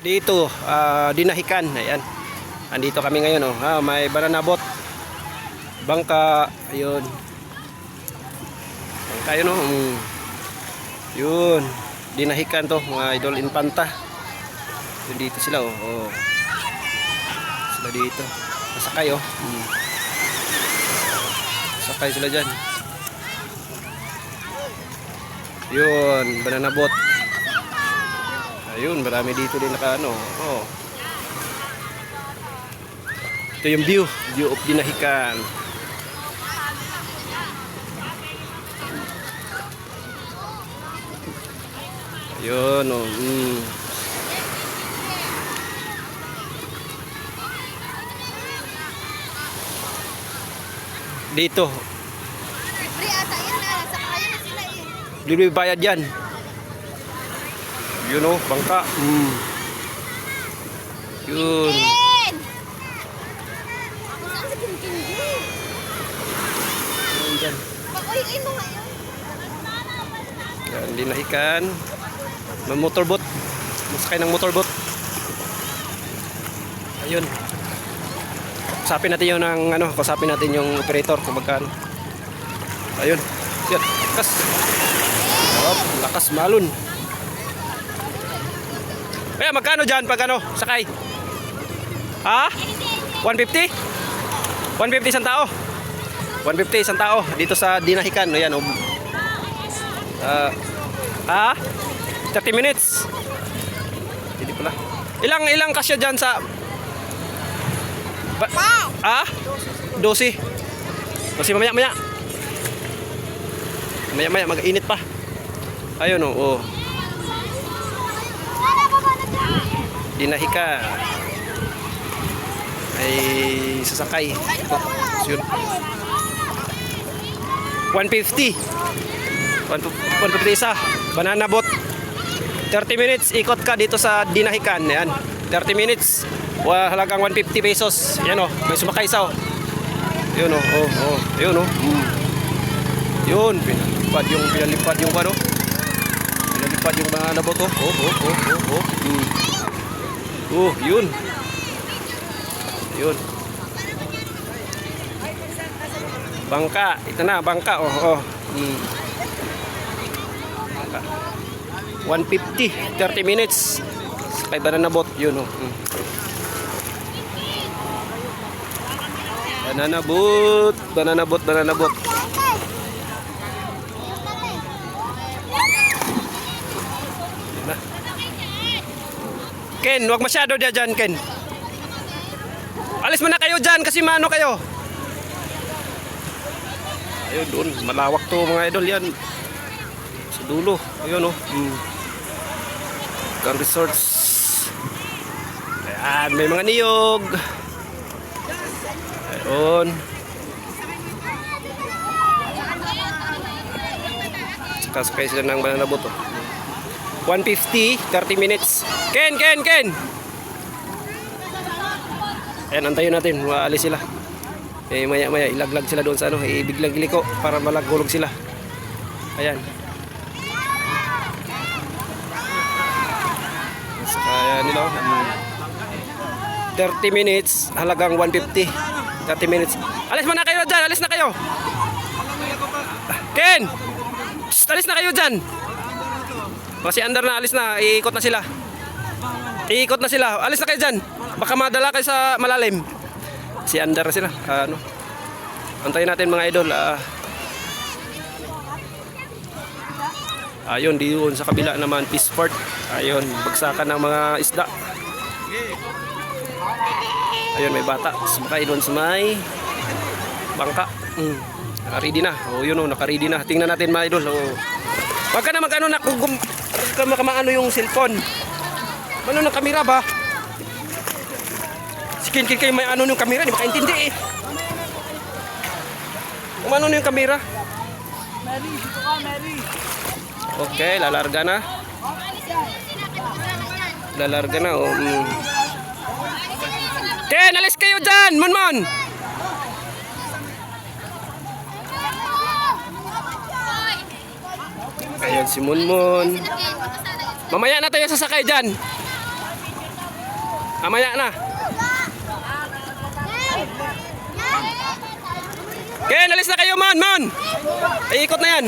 Dito, Dinahican. Ayan. Andito kami ngayon, oh. May banana boat. Bangka, ayun. Bangka yun, oh. Yun. Dinahican to, mga idol Infanta. Yun dito sila, oh. Sila dito. Nasakay, oh. Sakay sila dyan. Yun, banana boat. Ayun, marami dito din naka-ano. Oh. Ito yung view of Dinahican. Ayun, oh. Dito. Free ata yan na. Sakayan na sila eh. Dito yung bayad yan. Yun, oh, bangka. Yun. Ken! Saan si Ken? Yun dyan. Pag-uy mo ngayon. Yan, Dinahican. May motorboat. Masakay ng motorboat. Ayun. Kusapin natin yung kusapin natin yung operator kung magkano. Ayun. Yan. Lakas. Oh, lakas malun. Eh, magkano dyan pag sakay? Ha? 150? 150 isang tao. 150 isang tao dito sa Dinahican. Ayan, oh. 30 minutes. Hindi pala. Ilang kasya dyan sa... Ah? 12. Kasi mamaya. Mamaya, mag-init pa. Ayun, oh. Dinahican. Ay sasakay. Yun. 150. 150 isa. Banana boat. 30 minutes ikot ka dito sa Dinahican. Ayan. 30 minutes. Halagang 150 pesos. Yan, oh. May sumakay isa, oh. Yun, oh. Yun, oh. Yun. Pinalipad yung ano. Pinalipad yung banana boat, oh. Yun. Yun. Bangka. Ito na, bangka. Bangka. 150. 30 minutes. Sakay banana boat. Yun, oh. Banana boat. Ken, wag masyado dyan, Ken. Alis mo na kayo dyan kasi mano kayo. Ayun, doon. Malawak to mga idol yan. Sa dulo. Ayun, oh. Kang resorts. Ayan, may mga niyog. Ayun. Sakay sila ng banana boat, oh. 150, 30 minutes. Ken! Ayan, antayin natin. Maalis sila. Eh, maya ilaglag sila doon sa ibiglang giliko para malagulog sila. Ayan. Kaya nila, 30 minutes, halagang 150. 30 minutes. Alis mo na kayo dyan! Alis na kayo! Ken! Shh, alis na kayo dyan! Kasi under na, alis na, iikot na sila. Alis na kayo dyan. Baka madala kayo sa malalim. Si under na sila. Antayin natin mga idol. Ayun, diyon sa kabila naman, Peaceport. Ayun, bagsakan ng mga isda. Ayun, may bata. Sumakay doon sa may bangka. Naka-ready na. Yun, naka-ready na. Tingnan natin mga idol. Wag ka na maano yung cellphone. Ano ng kamera ba? Skin kayo may ano yung kamera, di makaintindi eh. Ano yung kamera? Mary, dito ka, Mary. Okay, lalarga na. Oh. Ken, alis kayo dyan! Mon! Ayan si Munmun. Mamaya na tayo sasakay dyan. Mamaya na. Ken, alis na kayo, man. Iikot na yan.